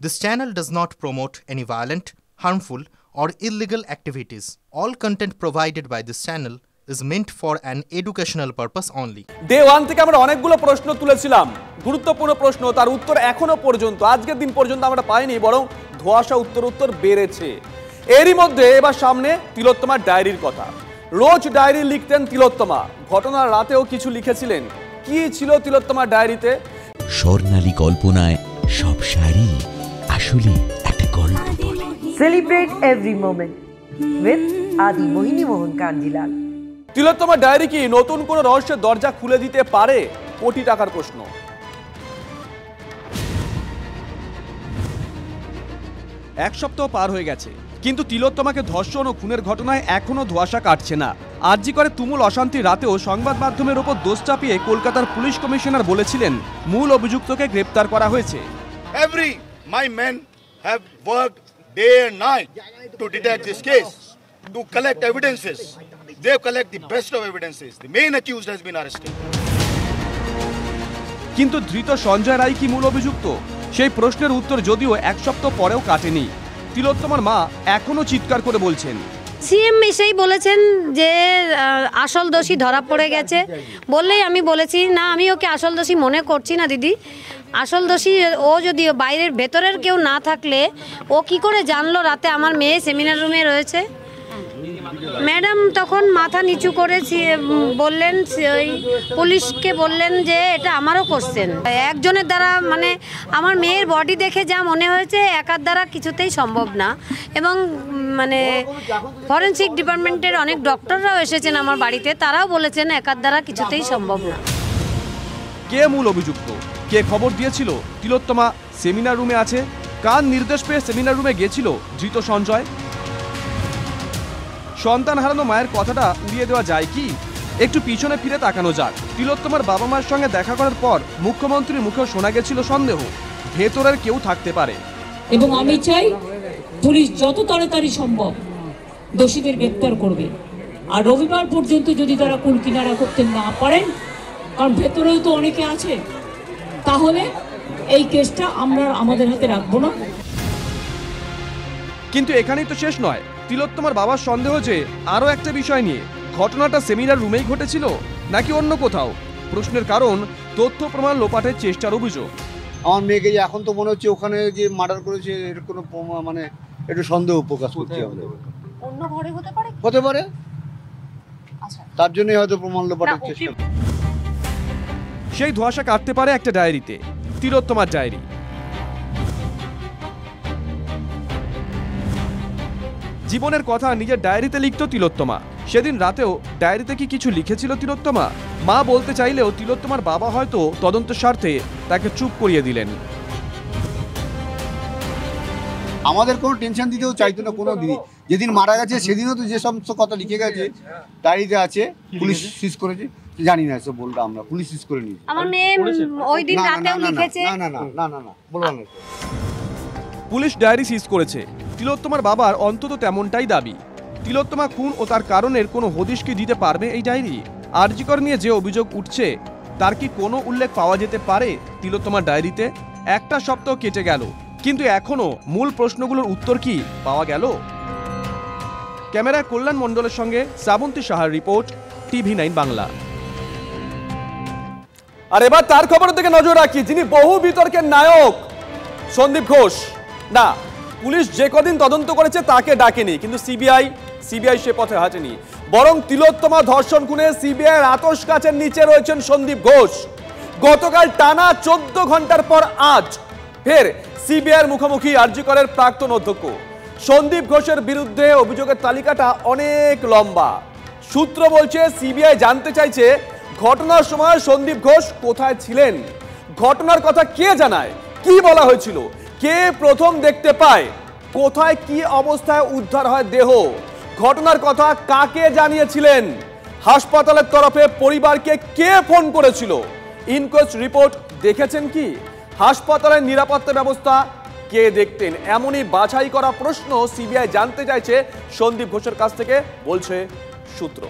This channel does not promote any violent, harmful, or illegal activities. All content provided by this channel is meant for an educational purpose only. Day 1 থেকে আমরা অনেকগুলো প্রশ্ন তুলেছিলাম, গুরুত্বপূর্ণ প্রশ্ন, তার উত্তর এখনো পর্যন্ত আজকের দিন পর্যন্ত আমরা পাইনি, বরং ধোঁয়াশা উত্তর বেড়েছে। এরই মধ্যে এবার সামনে তিলোত্তমার ডায়েরির কথা। রোজ ডায়েরি লিখতেন তিলোত্তমা, ঘটনার রাতেও কিছু লিখেছিলেন। কি ছিল তিলোত্তমার ডায়েরিতে? স্বর্ণালী কল্পনায় সব শাড়ি আসলে একটা গল্প বলে। Celebrate every moment with Adi Mohini Mohan Kanjilal. তিলোত্তমার ডায়েরি কি নতুন কোনো রহস্যের দরজা খুলে দিতে পারে? কোটি টাকার প্রশ্ন। এক সপ্তাহ পার হয়ে গেছে, কিন্তু তিলোত্তমাকে ধর্ষণ ও খুনের ঘটনায় এখনো ধোঁয়াশা কাটছে না। আরজি করে তুমুল অশান্তি রাতেও সংবাদ মাধ্যমের ওপর দোষ চাপিয়ে কলকাতার পুলিশ কমিশনার বলেছিলেন মূল অভিযুক্তকে গ্রেপ্তার করা হয়েছে। My men have worked day and night to detect this case, to collect evidences. They collect the best of evidences. The main accused has been arrested. কিন্তু ধৃত সঞ্জয় রায় কি মূল অভিযুক্ত? সেই প্রশ্নের উত্তর যদিও এক সপ্তাহ পরেও কাটেনি। তিলোত্তমার মা এখনো চিৎকার করে বলছেন, সিএম এসেই বলেছেন যে আসল দোষী ধরা পড়ে গেছে। বললেই আমি বলেছি না, আমি ওকে আসল দোষী মনে করছি না দিদি। আসল দোষী ও যদি বাইরের ভেতরের কেউ না থাকলে ও কি করে জানলো রাতে আমার মেয়ে সেমিনার রুমে রয়েছে? ম্যাডাম তখন মাথা নিচু করে বললেন, ওই পুলিশকে বললেন যে এটা আমারও কোশ্চেন। একজনের দ্বারা মানে আমার মেয়ের বডি দেখে যা মনে হয়েছে একার দ্বারা কিছুতেই সম্ভব না। এবং মানে ফরেনসিক ডিপার্টমেন্টের অনেক ডক্টররাও এসেছেন আমার বাড়িতে, তারাও বলেছেন একার দ্বারা কিছুতেই সম্ভব না। কে মূল অভিযুক্ত? কে খবর দিয়েছিল তিলোত্তমা সেমিনার রুমে আছে? কার নির্দেশ পেয়ে সেমিনার রুমে গিয়েছিল ধৃত সঞ্জয়? সন্তান হারানো মায়ের কথাটা উড়িয়ে দেওয়া যায় কি? একটু পিছনে ফিরে তাকানো যাক। তিলোত্তমার বাবা মায়ের সঙ্গে দেখা করার পর মুখ্যমন্ত্রীর মুখেও শোনা গেছিল সন্দেহ ভেতরের কেউ থাকতে পারে। এবং আমি চাই পুলিশ যত তাড়াতাড়ি সম্ভব দোষীদের গ্রেপ্তার করবে। আর রবিবার পর্যন্ত যদি তারা কুল কিনারা করতে না পারেন, কারণ ভেতরেও তো অনেকে আছে, তাহলে এই কেসটা আমরা আমাদের হাতে রাখবো না। কিন্তু এখানেই তো শেষ নয়। তিলোত্তমার বাবার সন্দেহ যে আরো একটা বিষয় নিয়ে, ঘটনাটা সেমিনার রুমেই ঘটেছিল নাকি অন্য কোথাও। প্রশ্নের কারণ তথ্য প্রমাণ লোপাটের চেষ্টার অভিযোগ। আমার মেয়েকে যে এখন তো মনে হচ্ছে ওখানে যে মার্ডার করেছে এর কোনো মানে একটু সন্দেহ প্রকাশ করছে। অন্য ঘরে হতে পারে, হতে পারে, আচ্ছা তার জন্যই হয়তো প্রমাণ লোপাটের চেষ্টা। সেই ধোঁয়াশা কাটতে পারে একটা ডায়েরিতে, তিলোত্তমার ডায়েরি। জীবনের কথা নিজের ডায়েরিতে লিখত তিলোত্তমা। সেদিন রাতেও ডায়েরিতে কি কিছু লিখেছিল তিলোত্তমা? মা বলতে চাইলেও তিলোত্তমার বাবা হয়তো তদন্তের স্বার্থে তাকে চুপ করিয়ে দিলেন। আমাদের কোনো টেনশন দিতেও চাইতো না কোনো দিনই। যেদিন মারা গেছে সেদিনও তো যে সমস্ত কথা লিখে গেছে ডায়েরিতে আছে, পুলিশ সিজ করেছে। জানি না এসব বলতে, আমরা পুলিশ সিজ করে নিয়েছি। আমার মেয়ে ওই দিন রাতেও লিখেছে। না বলবো না। পুলিশ ডায়েরি সিজ করেছে। তিলোত্তমার বাবার অন্তত তেমনটাই দাবি। তিলোত্তমা খুন ও তার কারণের কোনো হদিশ কি দিতে পারবে এই ডায়েরি? আরজি কর নিয়ে যে অভিযোগ উঠছে তার কি কোনো উল্লেখ পাওয়া যেতে পারে তিলোত্তমার ডায়েরিতে? একটা সপ্তাহ কেটে গেল, কিন্তু এখনো মূল প্রশ্নগুলোর উত্তর কি পাওয়া গেল? ক্যামেরায় কল্যাণ মণ্ডলের সঙ্গে শ্রাবন্তী সাহার রিপোর্ট, TV9 বাংলা। আর এবার তার খবরের দিকে নজর রাখি, যিনি বহু বিতর্কের নায়ক সন্দীপ ঘোষ। না, পুলিশ যে কদিন তদন্ত করেছে তাকে ডাকেনি, কিন্তু সিবিআই সে পথে হাঁটেনি। বরং তিলোত্তমা ধর্ষণ খুনে সিবিআইয়ের আতশ কাচের নিচে রয়েছেন সন্দীপ ঘোষ। গতকাল টানা 14 ঘন্টার পর আজ ফের সিবিআইয়ের মুখোমুখি আরজি করের প্রাক্তন অধ্যক্ষ। সন্দীপ ঘোষের বিরুদ্ধে অভিযোগের তালিকাটা অনেক লম্বা। সূত্র বলছে সিবিআই জানতে চাইছে ঘটনার সময় সন্দীপ ঘোষ কোথায় ছিলেন, ঘটনার কথা কে জানায়, কি বলা হয়েছিল, কে প্রথম দেখতে পায়, কোথায় কি অবস্থায় উদ্ধার হয় দেহ, ঘটনার কথা কাকে জানিয়েছিলেন, হাসপাতালের তরফে পরিবারকে কে ফোন করেছিল, ইনকোয়েস্ট রিপোর্ট দেখেছেন কি, হাসপাতালের নিরাপত্তা ব্যবস্থা কে দেখতেন। এমনই বাছাই করা প্রশ্ন সিবিআই জানতে চাইছে সন্দীপ ঘোষের কাছ থেকে, বলছে সূত্র।